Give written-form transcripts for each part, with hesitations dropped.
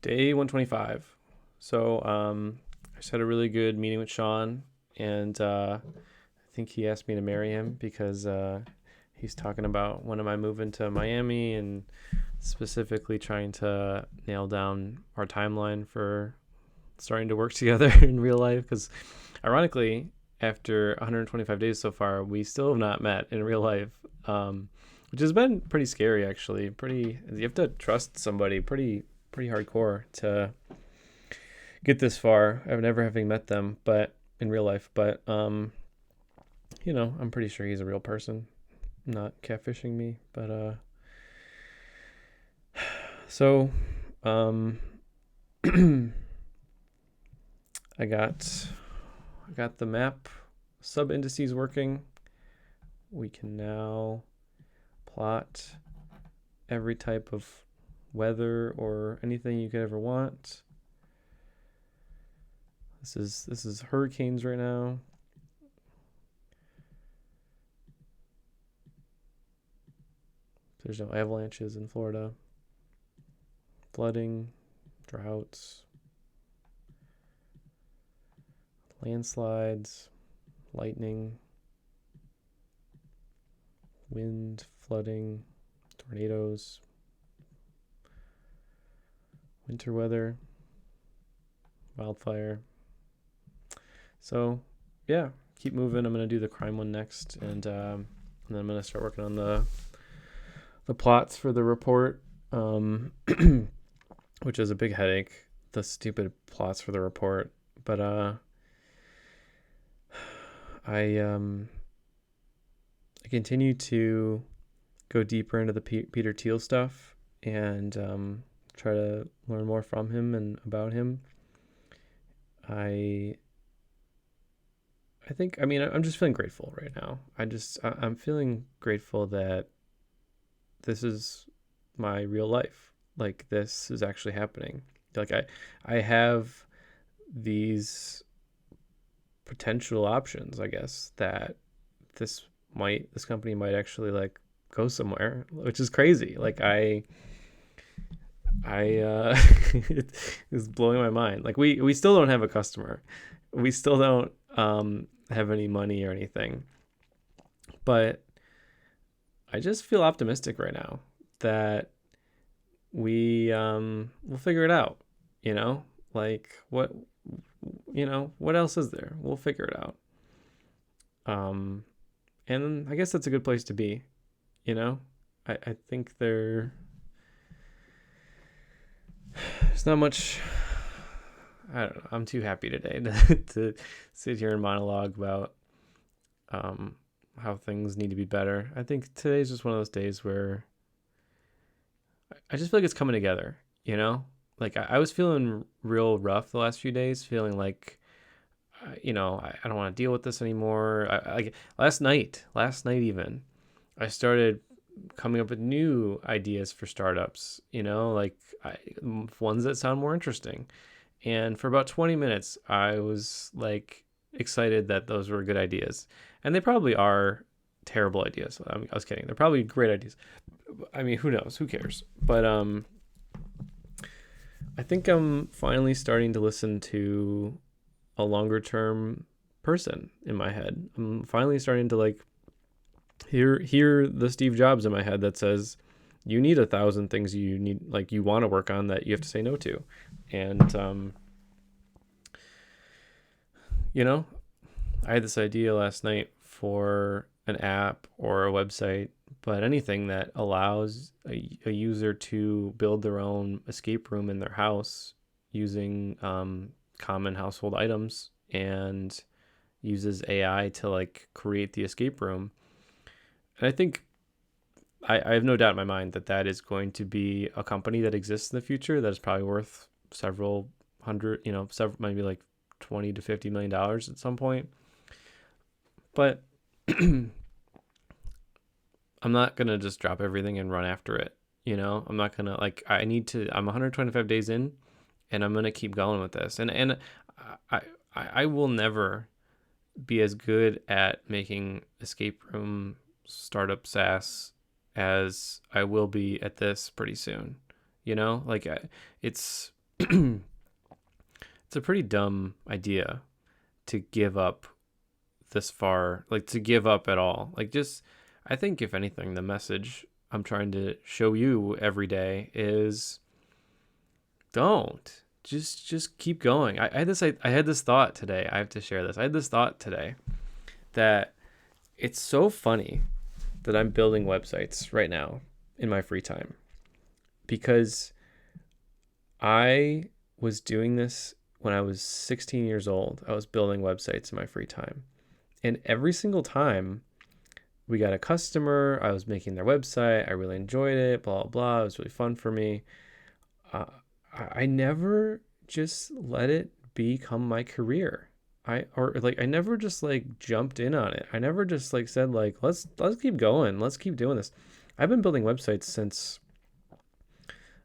Day 125. So I just had a really good meeting with Sean, and I think he asked me to marry him because he's talking about when am I moving to Miami and specifically trying to nail down our timeline for starting to work together in real life. Because ironically, after 125 days so far, we still have not met in real life, which has been pretty scary actually. Pretty, you have to trust somebody pretty hardcore to get this far. I've never having met them, but in real life, but I'm pretty sure he's a real person, not catfishing me. But so um, I got the map sub indices working. We can now plot every type of weather or anything you could ever want. This is hurricanes right now. There's no avalanches in Florida. Flooding, droughts, landslides, lightning, wind, flooding, tornadoes, winter weather, wildfire. So, yeah, keep moving. I'm gonna do the crime one next, and then I'm gonna start working on the plots for the report, which is a big headache. The stupid plots for the report, but I continue to go deeper into the Peter Thiel stuff and try to learn more from him and about him. I think, I'm just feeling grateful right now. I'm feeling grateful that this is my real life. Like, this is actually happening. Like, I have these potential options, I guess, that this company might actually like go somewhere, which is crazy. Like, I it's blowing my mind. Like, we still don't have a customer. We still don't have any money or anything. But I just feel optimistic right now that we'll figure it out, you know? Like, what else is there? We'll figure it out. And I guess that's a good place to be, you know? I think there's not much. I don't know. I'm too happy today to sit here and monologue about how things need to be better. I think today's just one of those days where I just feel like it's coming together, you know? Like, I was feeling real rough the last few days, feeling like, I don't want to deal with this anymore. Like, last night even, I started coming up with new ideas for startups, like ones that sound more interesting. And for about 20 minutes, I was like excited that those were good ideas. And they probably are terrible ideas. I was kidding. They're probably great ideas. I mean, who knows? Who cares? But I think I'm finally starting to listen to a longer term person in my head. I'm finally starting to like hear the Steve Jobs in my head that says you need 1,000 things you need, like, you want to work on that you have to say no to. And I had this idea last night for an app or a website, but anything that allows a user to build their own escape room in their house using common household items and uses AI to like create the escape room. And I think I have no doubt in my mind that that is going to be a company that exists in the future that is probably worth several hundred, several, maybe like 20 to $50 million at some point. But I'm not going to just drop everything and run after it. I'm not going to, like, I'm 125 days in and I'm going to keep going with this. And I will never be as good at making escape room startup SaaS as I will be at this pretty soon. Like, it's it's a pretty dumb idea to give up this far, like to give up at all. Like just, I think if anything, the message I'm trying to show you every day is don't just keep going. I had this thought today. I have to share this. I had this thought today that it's so funny that I'm building websites right now in my free time because I was doing this when I was 16 years old. I was building websites in my free time. And every single time we got a customer, I was making their website. I really enjoyed it, blah, blah, blah. It was really fun for me. I never just let it become my career. I never just like jumped in on it. I never just like said like let's keep going. Let's keep doing this. I've been building websites since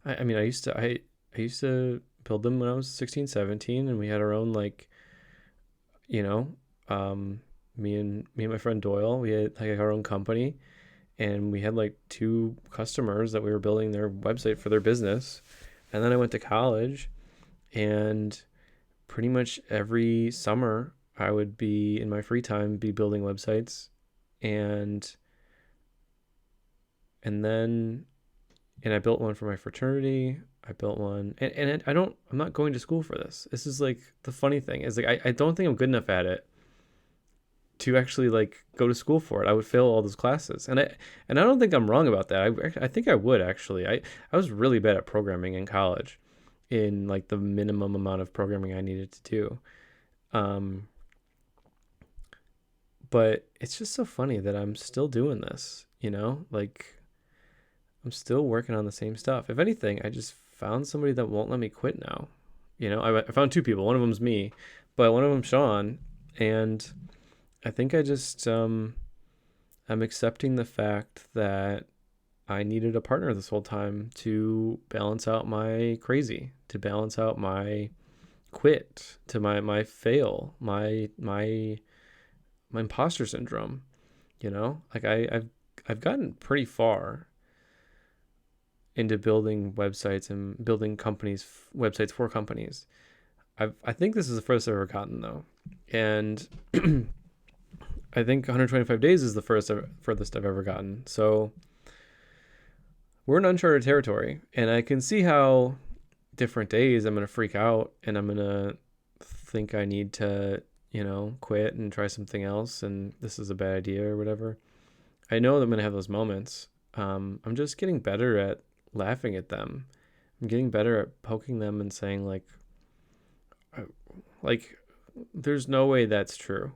I mean I used to build them when I was 16, 17, and we had our own like you know, me and my friend Doyle, we had like our own company, and we had like two customers that we were building their website for their business. And then I went to college, and pretty much every summer I would be in my free time be building websites, and then I built one for my fraternity. I built one, and I'm not going to school for this. This is like the funny thing is like I don't think I'm good enough at it to actually like go to school for it. I would fail all those classes, and I don't think I'm wrong about that. I think I would actually. I was really bad at programming in college, in like the minimum amount of programming I needed to do. Um, but it's just so funny that I'm still doing this. Like I'm still working on the same stuff. If anything, I just found somebody that won't let me quit now. I found two people. One of them's me, but one of them's Sean, and I think I just I'm accepting the fact that I needed a partner this whole time to balance out my crazy, to balance out my quit, to my fail, my imposter syndrome. Like I've gotten pretty far into building websites and building websites for companies. I think this is the first I've ever gotten though, and I think 125 days is the furthest I've ever gotten. So we're in uncharted territory, and I can see how different days I'm gonna freak out and I'm gonna think I need to, quit and try something else, and this is a bad idea or whatever. I know that I'm gonna have those moments. I'm just getting better at laughing at them. I'm getting better at poking them and saying like, there's no way that's true.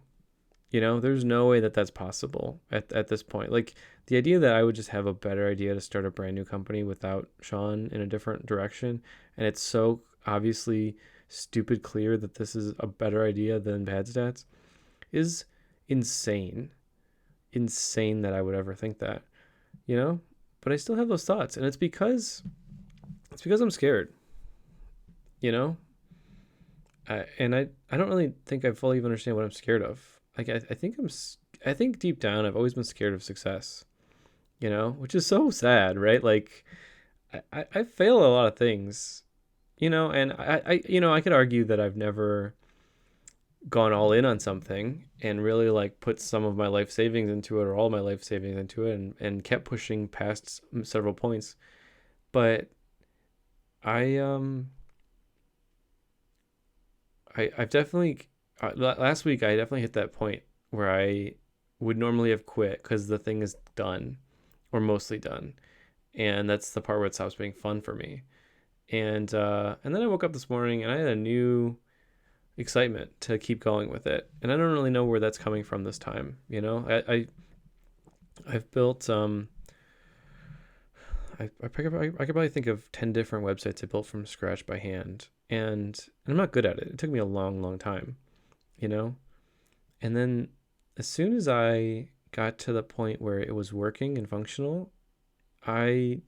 There's no way that that's possible at this point. Like the idea that I would just have a better idea to start a brand new company without Sean in a different direction. And it's so obviously stupid clear that this is a better idea than Bad Stats is insane. Insane that I would ever think that, but I still have those thoughts. And it's because I'm scared, and I don't really think I fully even understand what I'm scared of. Like I think deep down I've always been scared of success, which is so sad, right? Like I fail at a lot of things, and I could argue that I've never gone all in on something and really like put some of my life savings into it or all my life savings into it and kept pushing past several points. But I've definitely last week I definitely hit that point where I would normally have quit because the thing is done or mostly done, and that's the part where it stops being fun for me. And then I woke up this morning and I had a new excitement to keep going with it, and I don't really know where that's coming from this time. I've built I could probably think of 10 different websites I built from scratch by hand, and I'm not good at it. It took me a long time, and then as soon as I got to the point where it was working and functional, I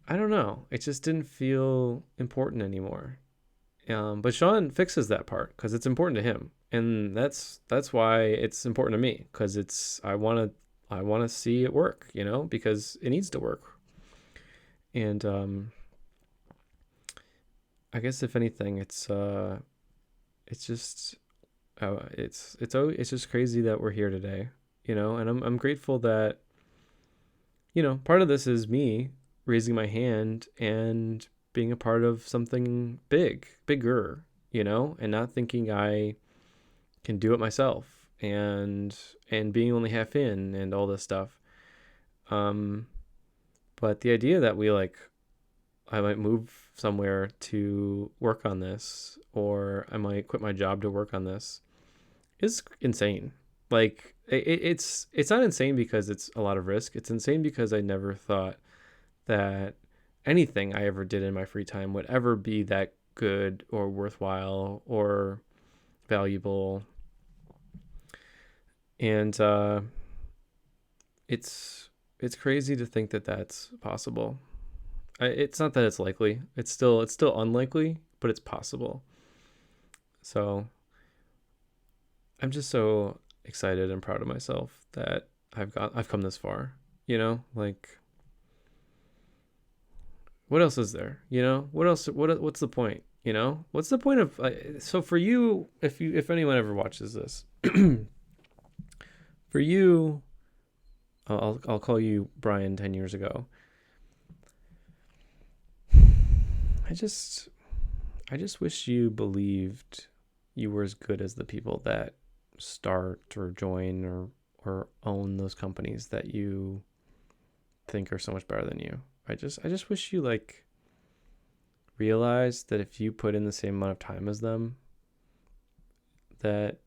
don't know, it just didn't feel important anymore. But Sean fixes that part because it's important to him, and that's why it's important to me, because I want to see it work, because it needs to work. And I guess if anything, it's just it's just crazy that we're here today, and I'm grateful that, part of this is me raising my hand and being a part of something bigger, and not thinking I can do it myself, and being only half in and all this stuff. Um, but the idea that I might move somewhere to work on this, or I might quit my job to work on this, is insane. Like it's not insane because it's a lot of risk. It's insane because I never thought that anything I ever did in my free time would ever be that good or worthwhile or valuable. And it's crazy to think that that's possible. It's not that it's likely. It's still unlikely, but it's possible. So I'm just so excited and proud of myself that I've come this far. Like, what else is there? What else? What's the point? What's the point of? So for you, if anyone ever watches this, for you, I'll call you Brian 10 years ago. I just wish you believed you were as good as the people that start or join or own those companies that you think are so much better than you. I just wish you realized that if you put in the same amount of time as them, that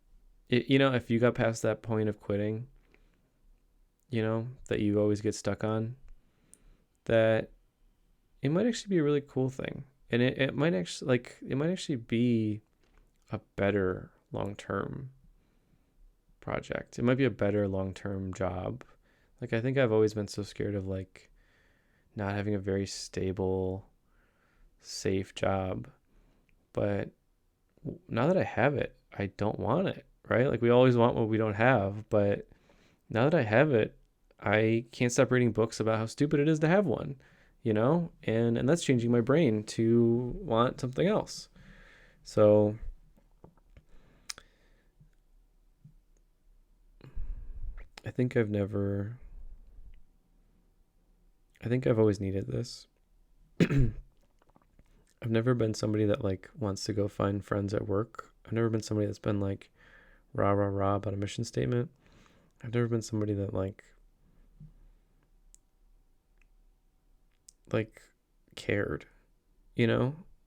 if you got past that point of quitting, that you always get stuck on, that it might actually be a really cool thing. And it might actually be a better long-term project. It might be a better long-term job. I think I've always been so scared of not having a very stable, safe job. But now that I have it, I don't want it, right? We always want what we don't have, but now that I have it, I can't stop reading books about how stupid it is to have one, and that's changing my brain to want something else. So I think I've always needed this. I've never been somebody that wants to go find friends at work. I've never been somebody that's been rah rah rah about a mission statement. I've never been somebody that cared,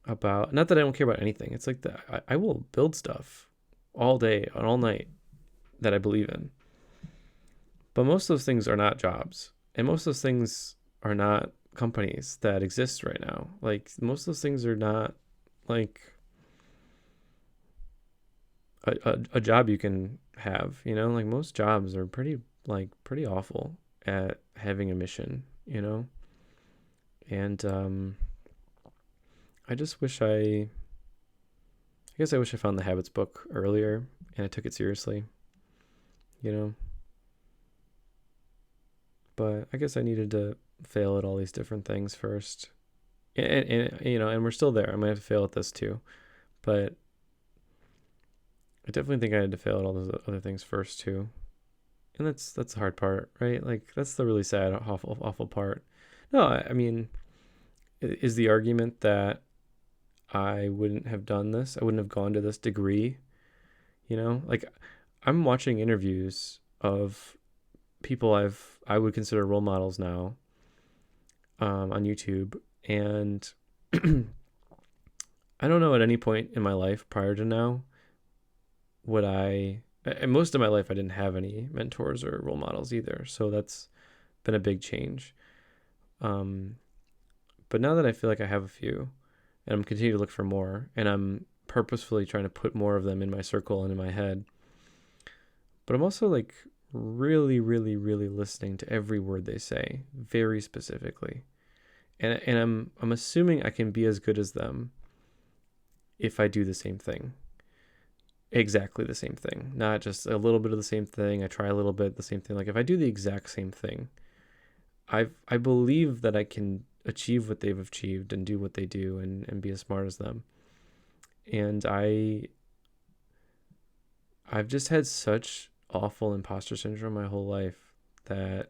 about, not that I don't care about anything. It's that I will build stuff all day and all night that I believe in. But most of those things are not jobs, and most of those things are not companies that exist right now. Most of those things are not a job you can have, most jobs are pretty awful at having a mission, and I just wish I guess I wish I found the Habits book earlier and I took it seriously, you know but I guess I needed to fail at all these different things first. And we're still there. I might have to fail at this too, but I definitely think I had to fail at all those other things first too. And that's the hard part, right? That's the really sad, awful part. No, I mean, is the argument that I wouldn't have done this, I wouldn't have gone to this degree, I'm watching interviews of people I would consider role models now, on YouTube, and I don't know at any point in my life prior to now would and most of my life I didn't have any mentors or role models either, so that's been a big change. But now that I feel like I have a few, and I'm continuing to look for more, and I'm purposefully trying to put more of them in my circle and in my head, but I'm also really, really, really listening to every word they say very specifically. And I'm assuming I can be as good as them if I do the same thing. Exactly the same thing. Not just a little bit of the same thing. I try a little bit the same thing. If I do the exact same thing, I believe that I can achieve what they've achieved and do what they do and be as smart as them. And I've just had such awful imposter syndrome my whole life that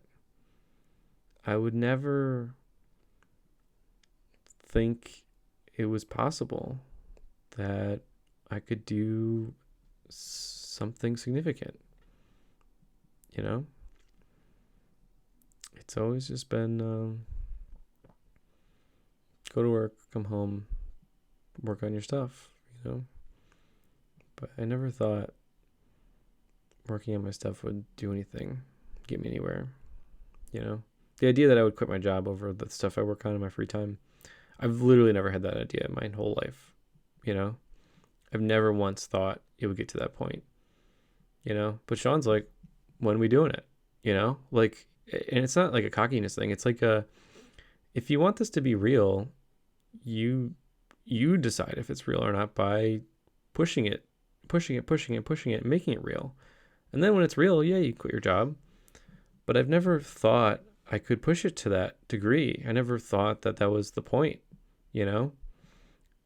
I would never think it was possible that I could do something significant. You know, it's always just been go to work, come home, work on your stuff, you know. But I never thought working on my stuff would do anything, get me anywhere, you know. The idea that I would quit my job over the stuff I work on in my free time, I've literally never had that idea in my whole life, you know. I've never once thought it would get to that point, you know. But Sean's like, when are we doing it? You know, like, and it's not like a cockiness thing. It's like if you want this to be real, you decide if it's real or not by pushing it, making it real. And then when it's real, yeah, you quit your job. But I've never thought I could push it to that degree. I never thought that was the point, you know?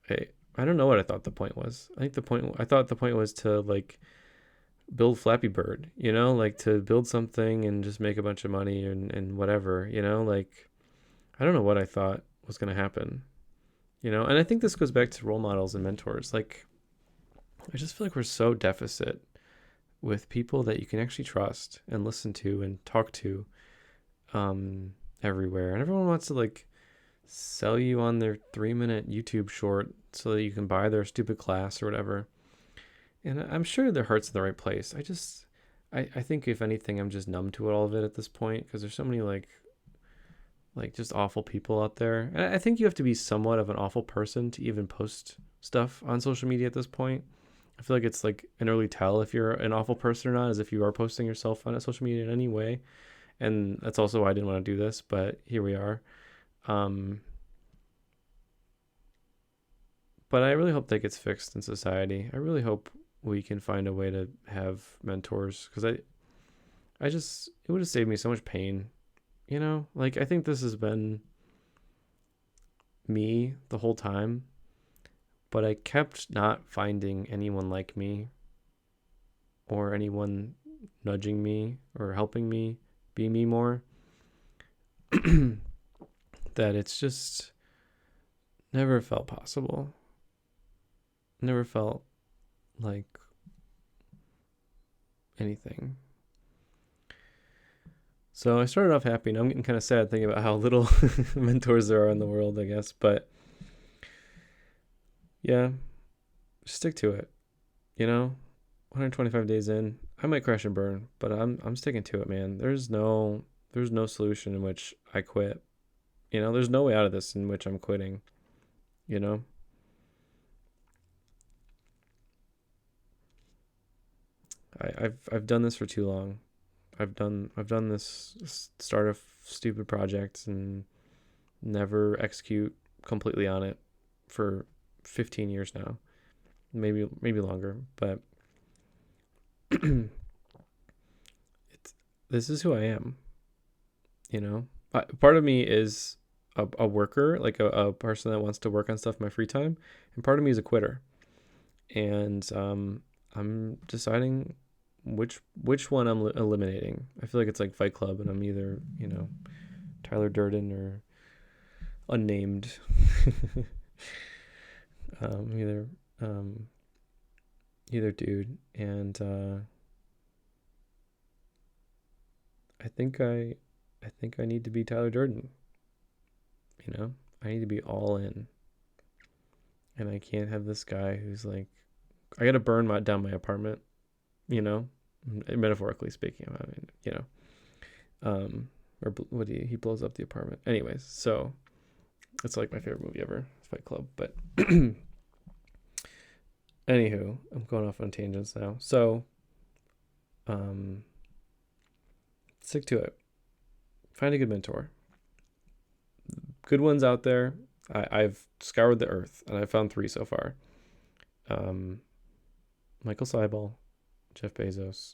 I don't know what I thought the point was. I thought the point was to like build Flappy Bird, you know, like to build something and just make a bunch of money and whatever, you know, like I don't know what I thought was going to happen, you know. And I think this goes back to role models and mentors. Like I just feel like we're so deficit with people that you can actually trust and listen to and talk to everywhere. And everyone wants to like sell you on their 3-minute YouTube short so that you can buy their stupid class or whatever. And I'm sure their heart's in the right place. I think if anything, I'm just numb to all of it at this point because there's so many like just awful people out there. And I think you have to be somewhat of an awful person to even post stuff on social media at this point. I feel like it's like an early tell if you're an awful person or not, as if you are posting yourself on social media in any way. And that's also why I didn't want to do this, but here we are. But I really hope that gets fixed in society. I really hope we can find a way to have mentors because it would have saved me so much pain, you know. Like I think this has been me the whole time, but I kept not finding anyone like me or anyone nudging me or helping me be me more. That it's just never felt possible. Never felt like anything. So I started off happy, and I'm getting kind of sad thinking about how little mentors there are in the world, I guess. But yeah, stick to it. You know, 125 days in, I might crash and burn, but I'm sticking to it, man. There's no solution in which I quit. You know, there's no way out of this in which I'm quitting. You know. I've done this for too long. I've done this start of stupid projects and never execute completely on it for 15 years now. Maybe longer, but this is who I am. You know, part of me is a worker, like a person that wants to work on stuff in my free time, and part of me is a quitter. And I'm deciding which one I'm eliminating. I feel like it's like Fight Club, and I'm either, you know, Tyler Durden or unnamed. Either dude, and I think I need to be Tyler Durden. You know, I need to be all in, and I can't have this guy who's like, I gotta burn down my apartment. You know, metaphorically speaking. I mean, you know, or what he blows up the apartment. Anyways, so it's like my favorite movie ever, Fight Club. But anywho, I'm going off on tangents now. So, stick to it. Find a good mentor. Good ones out there. I've scoured the earth and I've found 3 so far. Michael Seibel, Jeff Bezos.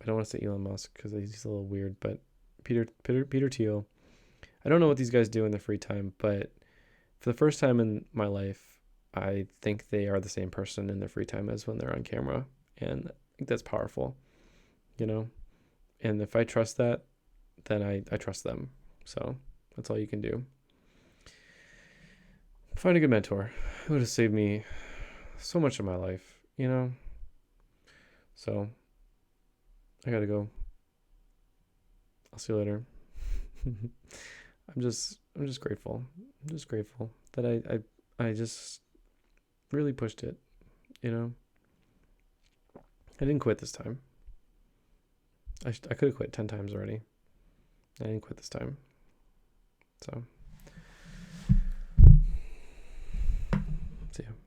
I don't want to say Elon Musk because he's a little weird, but Peter Thiel, I don't know what these guys do in their free time, but for the first time in my life, I think they are the same person in their free time as when they're on camera. And I think that's powerful, you know? And if I trust that, then I trust them. So that's all you can do. Find a good mentor. It would have saved me so much of my life, you know? So I gotta go. I'll see you later. I'm just grateful. I'm just grateful that I just really pushed it, you know? I didn't quit this time. I could have quit 10 times already. I didn't quit this time. So, see ya.